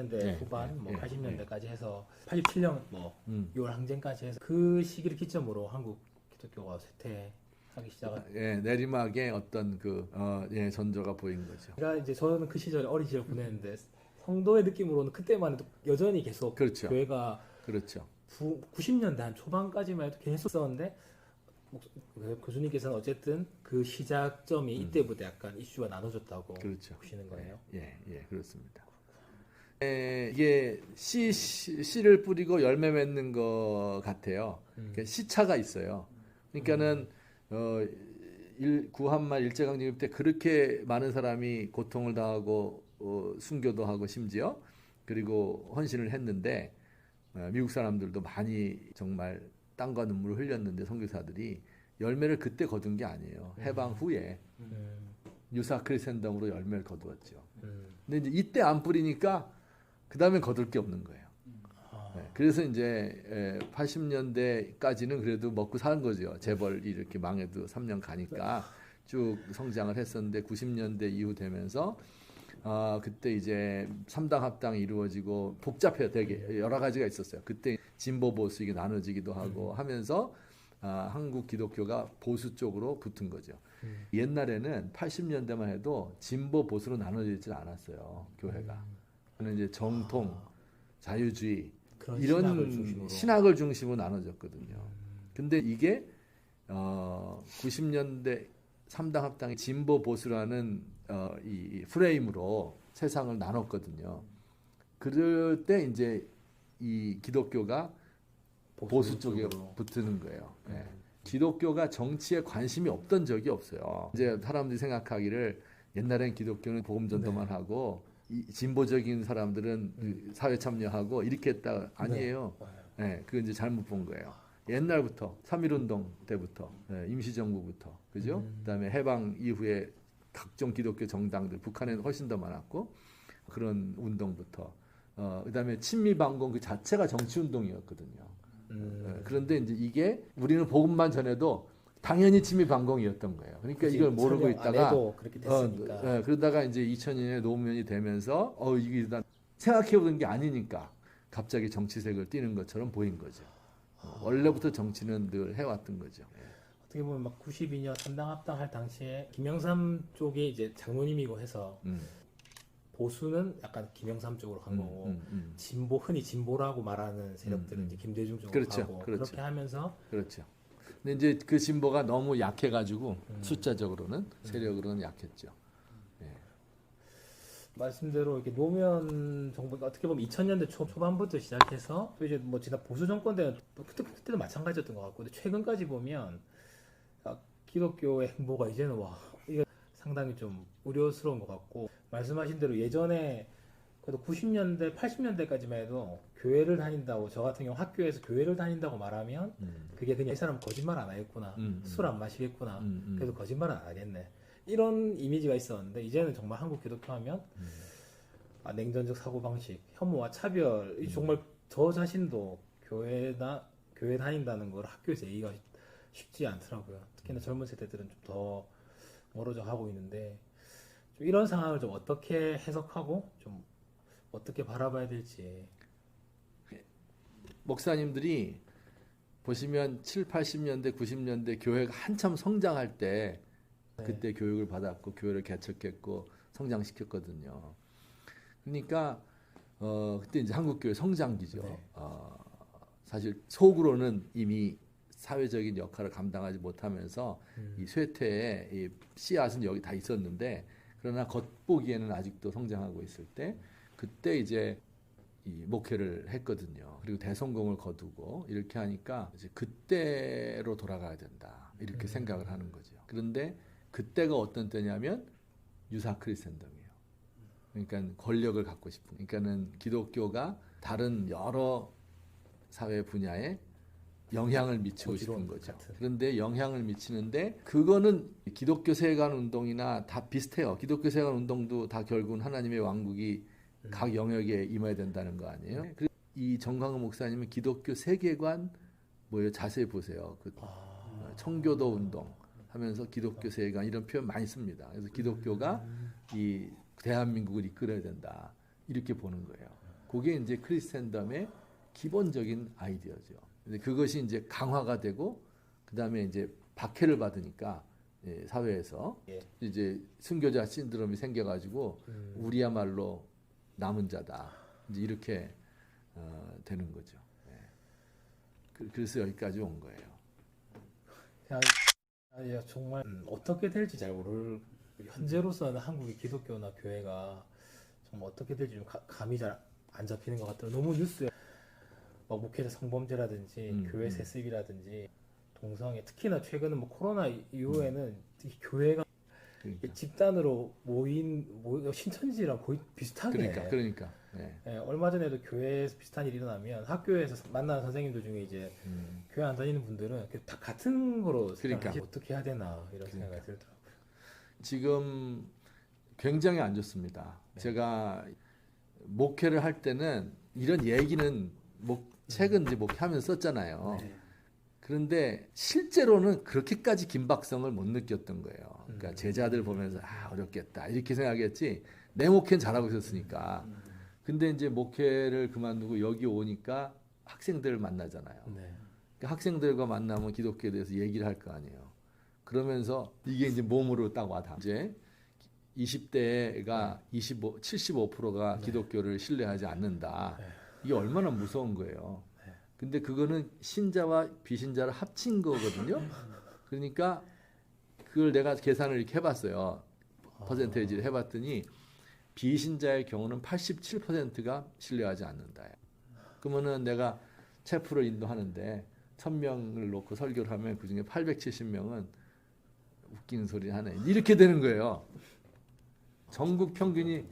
70년대 후반, 뭐 예, 80년대까지 해서 87년 뭐 6월 항쟁까지 해서 그 시기를 기점으로 한국 기독교가 쇠퇴하기 시작한. 예, 내리막에 어떤 예, 전조가 보인 거죠. 제가 이제 저는 그 시절에 어린 시절 보냈는데 성도의 느낌으로는 그때만 해도 여전히 계속 그렇죠. 교회가 그렇죠. 90년대 한 초반까지만 해도 계속 썼는데 교수님께서는 어쨌든 그 시작점이 이때부터 약간 이슈가 나눠졌다고 그렇죠. 보시는 거예요. 예, 예, 그렇습니다. 이게 씨를 뿌리고 열매 맺는 것 같아요. 그러니까 시차가 있어요. 그러니까는 구한말 일제강점기 때 그렇게 많은 사람이 고통을 당하고 순교도 하고 심지어 그리고 헌신을 했는데 미국 사람들도 많이 정말 땀과 눈물을 흘렸는데 선교사들이 열매를 그때 거둔 게 아니에요. 해방 후에 유사 크리센덤으로 열매를 거두었죠. 근데 이제 이때 안 뿌리니까 그 다음에 거둘 게 없는 거예요. 네, 그래서 이제 80년대까지는 그래도 먹고 사는 거죠. 재벌이 이렇게 망해도 3년 가니까 쭉 성장을 했었는데 90년대 이후 되면서 그때 이제 3당 합당이 이루어지고 복잡해요. 되게 여러 가지가 있었어요. 그때 진보 보수 이게 나눠지기도 하고 하면서 한국 기독교가 보수 쪽으로 붙은 거죠. 옛날에는 80년대만 해도 진보 보수로 나눠져 있지 않았어요. 교회가. 저는 이제 정통, 자유주의 이런 신학을 중심으로 나눠졌거든요. 근데 이게 90년대 3당 합당이 진보 보수라는 이 프레임으로 세상을 나눴거든요. 그럴 때 이제 이 기독교가 보수 쪽에 붙는 거예요. 네. 기독교가 정치에 관심이 없던 적이 없어요. 이제 사람들이 생각하기를 옛날엔 기독교는 복음 전도만 하고 이 진보적인 사람들은 사회 참여하고 이렇게 했다. 아니에요. 네, 그건 이제 잘못 본 거예요. 옛날부터 3.1운동 때부터 임시정부부터 그죠? 그다음에 해방 이후에 각종 기독교 정당들 북한에는 훨씬 더 많았고 그런 운동부터 그다음에 친미방공 그 자체가 정치운동이었거든요. 그런데 이제 이게 우리는 복음만 전해도 당연히 친미방공이었던 거예요. 그러니까 그치, 이걸 모르고 있다가 그렇게 됐으니까. 그러다가 이제 2000년에 노무현이 되면서 이게 생각해보는 게 아니니까 갑자기 정치색을 띠는 것처럼 보인 거죠. 원래부터 정치는 늘 해왔던 거죠. 어떻게 보면 막 92년 3당 합당할 당시에 김영삼 쪽이 이제 장로님이고 해서 보수는 약간 김영삼 쪽으로 간 거고 진보 흔히 진보라고 말하는 세력들은 이제 김대중 쪽으로 그렇죠, 가고 그렇죠. 그렇게 하면서 그렇죠. 근데 이제 그 진보가 너무 약해가지고 숫자적으로는 세력으로는 약했죠. 말씀대로 이렇게 노무현 정부가 어떻게 보면 2000년대 초반부터 시작해서 또 이제 뭐 지난 보수 정권 때는 또 그때도 마찬가지였던 것 같고 근데 최근까지 보면 기독교의 행보가 이제는 이게 상당히 좀 우려스러운 것 같고 말씀하신 대로 예전에 그래도 90년대 80년대까지만 해도 교회를 다닌다고 저 같은 경우 학교에서 교회를 다닌다고 말하면 그게 그냥 이 사람 거짓말 안 하겠구나 술 안 마시겠구나 그래도 거짓말은 안 하겠네 이런 이미지가 있었는데 이제는 정말 한국 기독교 하면 냉전적 사고방식, 혐오와 차별 정말 저 자신도 교회 다닌다는 걸 학교에서 얘기가 쉽지 않더라고요. 특히나 젊은 세대들은 좀 더 멀어져 가고 있는데 좀 이런 상황을 좀 어떻게 해석하고 좀 어떻게 바라봐야 될지. 목사님들이 보시면 7, 80년대, 90년대 교회가 한참 성장할 때 그때 교육을 받았고 교회를 개척했고 성장시켰거든요. 그러니까 그때 이제 한국교회 성장기죠. 네. 사실 속으로는 이미 사회적인 역할을 감당하지 못하면서 이 쇠퇴의 이 씨앗은 여기 다 있었는데 그러나 겉보기에는 아직도 성장하고 있을 때 그때 이제 이 목회를 했거든요. 그리고 대성공을 거두고 이렇게 하니까 이제 그때로 돌아가야 된다 이렇게 생각을 하는 거죠. 그런데 그때가 어떤 때냐면 유사 크리스천덤이에요. 그러니까 권력을 갖고 싶은. 그러니까는 기독교가 다른 여러 사회 분야에 영향을 미치고 싶은 거죠. 그런데 영향을 미치는데 그거는 기독교 세관 운동이나 다 비슷해요. 기독교 세관 운동도 다 결국은 하나님의 왕국이 각 영역에 임해야 된다는 거 아니에요? 이 정광호 목사님은 기독교 세계관 뭐예요? 자세히 보세요. 그 청교도 운동 하면서 기독교 세계관 이런 표현 많이 씁니다. 그래서 기독교가 이 대한민국을 이끌어야 된다 이렇게 보는 거예요. 그게 이제 크리스텐덤의 기본적인 아이디어죠. 근데 그것이 이제 강화가 되고 그다음에 이제 박해를 받으니까 예, 사회에서 예. 이제 순교자 신드롬이 생겨가지고 우리야말로 남은 자다. 이제 이렇게 되는 거죠. 예. 그래서 여기까지 온 거예요. 야, 정말 어떻게 될지 잘 모를 현재로서는 한국의 기독교나 교회가 정말 어떻게 될지 좀 감이 잘 안 잡히는 것 같아요. 너무 뉴스에 막 목회자 성범죄라든지 교회 세습이라든지 동성애 특히나 최근은 뭐 코로나 이후에는 특히 교회가 그러니까. 집단으로 모인 신천지랑 거의 비슷하게 그러니까. 예. 예, 얼마 전에도 교회에서 비슷한 일이 일어나면 학교에서 만나는 선생님들 중에 이제 교회 안 다니는 분들은 다 같은 거로 그러니까. 어떻게 해야 되나 이런 생각이 들더라고요. 지금 굉장히 안 좋습니다. 제가 목회를 할 때는 이런 얘기는 책은 이제 목회하면서 썼잖아요. 그런데 실제로는 그렇게까지 긴박성을 못 느꼈던 거예요. 그러니까 제자들 보면서 어렵겠다 이렇게 생각했지 내 목회는 잘하고 있었으니까. 근데 이제 목회를 그만두고 여기 오니까 학생들을 만나잖아요. 그러니까 학생들과 만나면 기독교에 대해서 얘기를 할 거 아니에요. 그러면서 이게 이제 몸으로 딱 와닿아. 이제 20대가 75%가 기독교를 신뢰하지 않는다. 이게 얼마나 무서운 거예요. 근데 그거는 신자와 비신자를 합친 거거든요. 그러니까 그걸 내가 계산을 이렇게 해봤어요. 퍼센테이지를 해봤더니 비신자의 경우는 87%가 신뢰하지 않는다. 그러면은 내가 체프를 인도하는데 1000명을 놓고 설교를 하면 그중에 870명은 웃기는 소리 하네. 이렇게 되는 거예요. 전국 평균이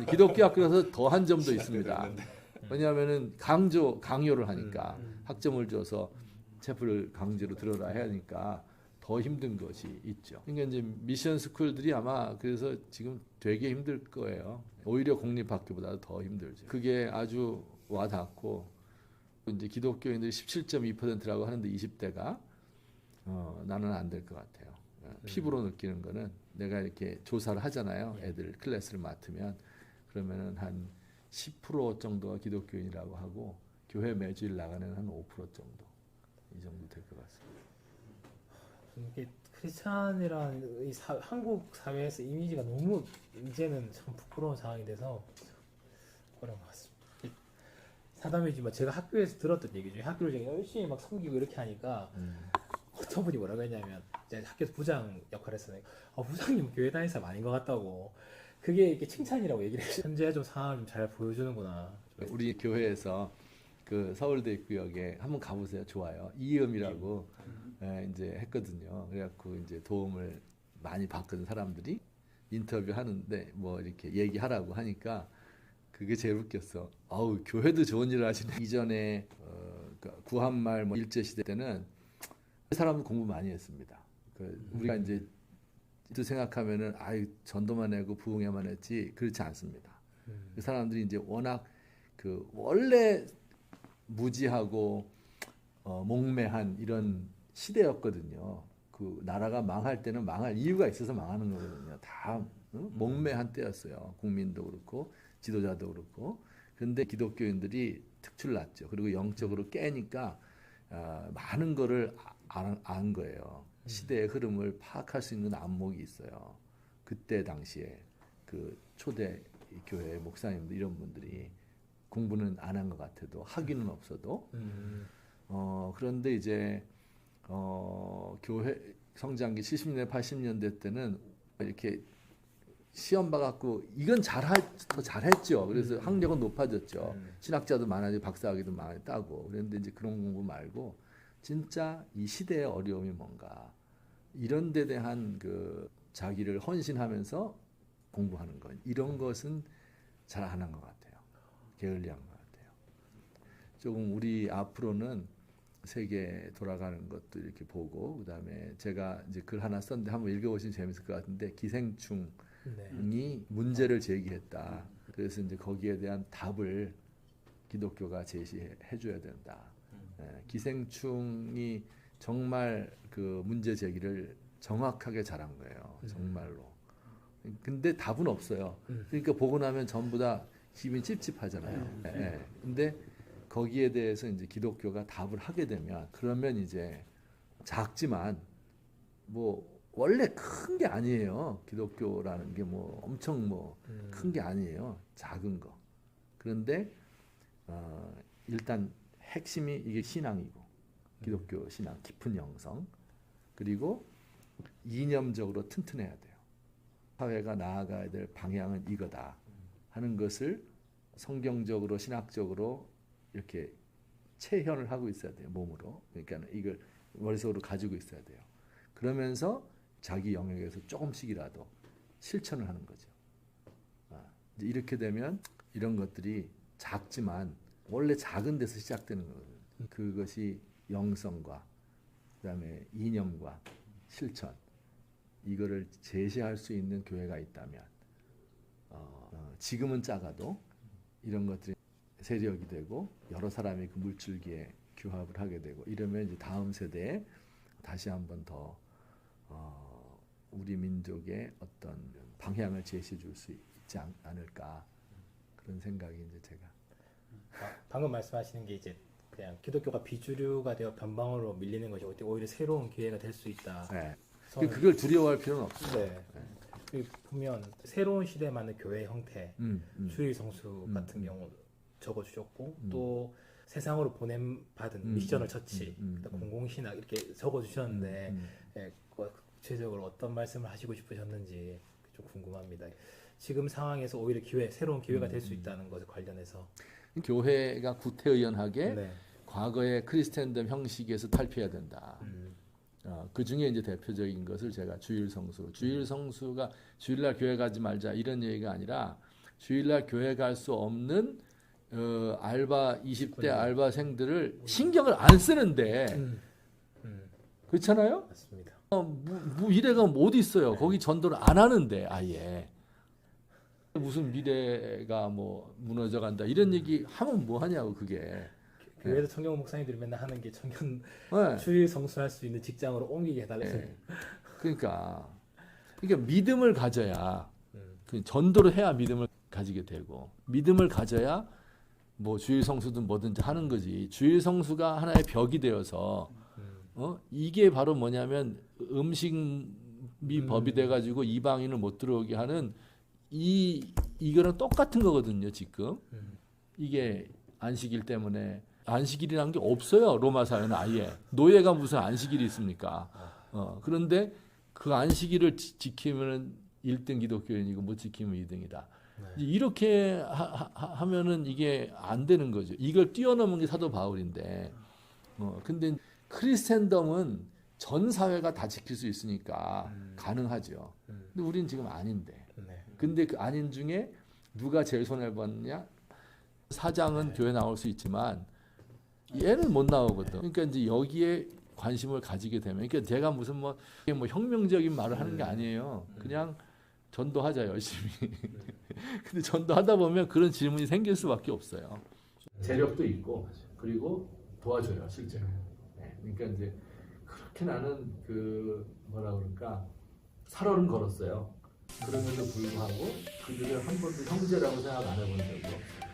기독교 학교라서 더한 점도 있습니다. 왜냐하면은 강요를 하니까 학점을 줘서 체프를 강제로 들어라 해야 하니까 더 힘든 것이 있죠. 그러니까 이제 미션 스쿨들이 아마 그래서 지금 되게 힘들 거예요. 오히려 공립학교보다 더 힘들죠. 그게 아주 와닿고 이제 기독교인들이 17.2%라고 하는데 20대가 나는 안 될 것 같아요. 피부로 느끼는 거는 내가 이렇게 조사를 하잖아요. 애들 클래스를 맡으면 그러면은 한 10% 정도가 기독교인이라고 하고 교회 매주일 나가는 한 5% 정도 이 정도 될 것 같습니다. 이게 크리스찬이란 한국 사회에서 이미지가 너무 이제는 참 부끄러운 상황이 돼서 어려운 것 같습니다. 사담이지만 제가 학교에서 들었던 얘기 중에 학교를 제가 열심히 막 섬기고 이렇게 하니까 어떤 분이 뭐라고 했냐면 이제 학교에서 부장 역할을 했어요. 부장님 교회 다니는 사람 아닌 것 같다고. 그게 이렇게 칭찬이라고 얘기를 해요. 현재 좀 상황을 좀 잘 보여주는구나. 우리 교회에서 그 서울대 입구역에 한번 가보세요. 좋아요. 이음이라고 이제 했거든요. 그래갖고 이제 도움을 많이 받거든 사람들이 인터뷰하는데 뭐 이렇게 얘기하라고 하니까 그게 제일 웃겼어. 교회도 좋은 일을 하시네. 이전에 구한말 뭐 일제 시대 때는 사람도 공부 많이 했습니다. 우리가 이제 또 생각하면은 전도만 하고 부흥회만 했지 그렇지 않습니다. 그 사람들이 이제 워낙 원래 무지하고 몽매한 이런 시대였거든요. 그 나라가 망할 때는 망할 이유가 있어서 망하는 거거든요. 다 몽매한 때였어요. 국민도 그렇고 지도자도 그렇고. 그런데 기독교인들이 특출났죠. 그리고 영적으로 깨니까 많은 거를 안 거예요. 시대의 흐름을 파악할 수 있는 안목이 있어요. 그때 당시에 그 초대 교회 목사님들 이런 분들이 공부는 안 한 것 같아도 학위는 없어도 그런데 이제 교회 성장기 70년대 80년대 때는 이렇게 시험 봐갖고 이건 더 잘했죠. 그래서 학력은 높아졌죠. 신학자도 많아지고 박사학위도 많이 따고 그런데 이제 그런 공부 말고 진짜 이 시대의 어려움이 뭔가 이런 데 대한 그 자기를 헌신하면서 공부하는 것 이런 것은 잘 안 한 것 같아요. 게을리한 것 같아요. 조금 우리 앞으로는 세계 돌아가는 것도 이렇게 보고 그다음에 제가 이제 글 하나 썼는데 한번 읽어보시면 재밌을 것 같은데 기생충이 문제를 제기했다. 그래서 이제 거기에 대한 답을 기독교가 제시해 줘야 된다. 기생충이 정말 그 문제 제기를 정확하게 잘한 거예요. 정말로. 근데 답은 없어요. 그러니까 보고 나면 전부 다 기분이 찝찝하잖아요. 예, 예. 근데 거기에 대해서 이제 기독교가 답을 하게 되면 그러면 이제 작지만 뭐 원래 큰 게 아니에요. 기독교라는 게 뭐 엄청 뭐 큰 게 아니에요. 작은 거. 그런데 일단 핵심이 이게 신앙이고 기독교 신앙 깊은 영성 그리고 이념적으로 튼튼해야 돼요. 사회가 나아가야 될 방향은 이거다 하는 것을 성경적으로 신학적으로 이렇게 체현을 하고 있어야 돼요. 몸으로. 그러니까 이걸 머릿속으로 가지고 있어야 돼요. 그러면서 자기 영역에서 조금씩이라도 실천을 하는 거죠. 이제 이렇게 되면 이런 것들이 작지만 원래 작은 데서 시작되는 거거든요. 그것이 영성과 그다음에 이념과 실천 이거를 제시할 수 있는 교회가 있다면 지금은 작아도 이런 것들이 세력이 되고 여러 사람이 그 물줄기에 규합을 하게 되고 이러면 이제 다음 세대에 다시 한번 더 우리 민족의 어떤 방향을 제시해 줄 수 있지 않을까 그런 생각이 이제 제가 방금 말씀하시는 게 이제 그냥 기독교가 비주류가 되어 변방으로 밀리는 것이 오히려 새로운 기회가 될 수 있다. 네. 그걸 두려워할 필요는 없어요. 네. 여기 보면 새로운 시대에 맞는 교회 형태, 주일 성수 같은 경우 적어주셨고 또 세상으로 보냄받은 미션을 처치, 공공신학 이렇게 적어주셨는데 예, 구체적으로 어떤 말씀을 하시고 싶으셨는지 좀 궁금합니다. 지금 상황에서 오히려 새로운 기회가 될 수 있다는 것에 관련해서 교회가 구태의연하게 네. 과거의 크리스텐덤 형식에서 탈피해야 된다. 그 중에 이제 대표적인 것을 제가 주일성수가 주일날 교회 가지 말자 이런 얘기가 아니라 주일날 교회 갈 수 없는 알바 20대 알바생들을 신경을 안 쓰는데 그렇잖아요. 맞습니다. 미래가 뭐 어디 있어요? 거기 전도를 안 하는데 아예 무슨 미래가 뭐 무너져 간다 이런 얘기 하면 뭐 하냐고 그게. 교회에서 청년 목사님들이 맨날 하는 게 청년 네. 주일 성수할 수 있는 직장으로 옮기게 해달라. 네. 그러니까 믿음을 가져야 그 전도를 해야 믿음을 가지게 되고 믿음을 가져야 뭐 주일 성수든 뭐든지 하는 거지. 주일 성수가 하나의 벽이 되어서 이게 바로 뭐냐면 음식이 법이 돼가지고 이방인을 못 들어오게 하는 이거랑 똑같은 거거든요. 지금 이게 안식일 때문에. 안식일이라는 게 없어요. 로마 사회는 아예. 노예가 무슨 안식일이 있습니까? 그런데 그 안식일을 지키면 1등 기독교인이고 못 지키면 2등이다. 네. 이렇게 하면은 이게 안 되는 거죠. 이걸 뛰어넘은 게 사도 바울인데. 근데 크리스텐덤은 전 사회가 다 지킬 수 있으니까 가능하죠. 근데 우리는 지금 아닌데. 네. 근데 그 아닌 중에 누가 제일 손해를 봤느냐? 사장은 교회 나올 수 있지만 얘는 못 나오거든. 그러니까 이제 여기에 관심을 가지게 되면, 그러니까 제가 무슨 뭐 혁명적인 말을 하는 게 아니에요. 그냥 전도하자 열심히. 근데 전도하다 보면 그런 질문이 생길 수밖에 없어요. 재력도 있고 그리고 도와줘요 실제로. 네. 그러니까 이제 그렇게 나는 그 뭐라 그럴까 살얼음 걸었어요. 그럼에도 불구하고 그들을 한 번도 형제라고 생각 안 해본 적이 없어요.